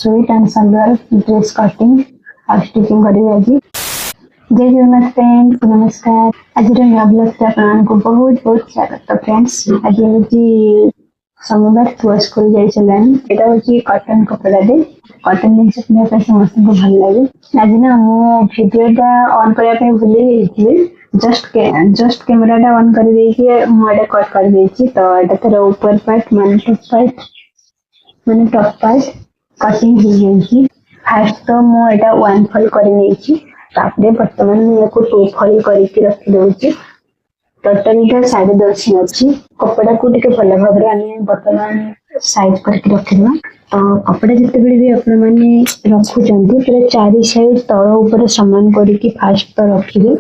Sweet and salwar dress cutting और stitching करिवे आज। जय जगन्नाथ फ्रेंड्स, नमस्कार। आज नया ब्लॉग से आपको बहुत बहुत स्वागत। तो फ्रेंड्स आज हूँ सोमवार पुआ स्कूल जाइए हूँ कटन कपड़ा दे कटन जिन पिंधा समस्त को भल लगे। आज ना भिडियोटा ऑन करने भूली जस्ट कैमेराटा ऑन कर मुझे कट कर तो ये तार ऊपर पार्ट माने टॉप पार्ट कटिंग हो गई। फास्ट तो मुझे वन फोल्ड कर बर्तमान मुझे टू फोल्ड करके रखी दूसरी। टोटल 10.5 अच्छी कपड़ा को टे भल भाव बर्तमान साइज करके रखा। तो कपड़ा जिते भी आपण मैंने रखुं पूरा चारि साइड तल उपर सामान करके फास्ट तो रखिए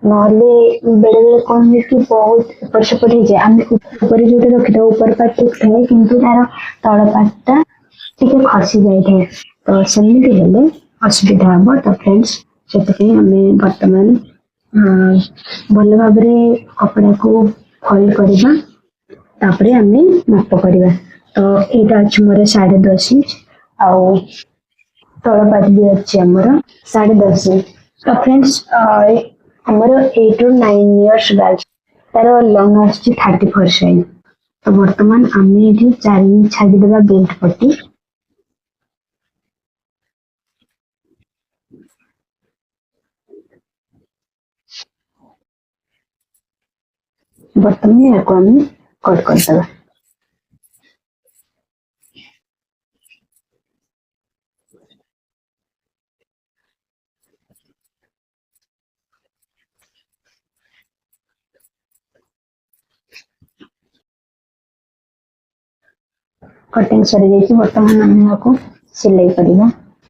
ना बेले बेले कौन है कि बहुत एपट सेपट हो जाए। आम ऊपर जो रखी था ऊपर पार्ट उठाए कि तार तल पार्टा टे खसी जाए तो सेमती हेले असुविधा हम। तो फ्रेंड्स से बर्तमान भल भाव कपड़ा को फोल्ड करवा आम माप करवा। तो यहाँ अच्छे मोर 10.5 इंच आउ तल पार्ट भी अच्छी आमर 10.5 इंच। तो फ्रेंड्स आमर 8 to 9 इयर्स गर्ल्स तार लंग आ 34 साइज। तो बर्तमान आम ये 4 इंच छाड़ीदेवा बेल्ट पट्टी। बर्तमान यहाँ को आम कट करदे। कटिंग सरी जाइए बर्तमान आम यहाँ को सिलाई करवा।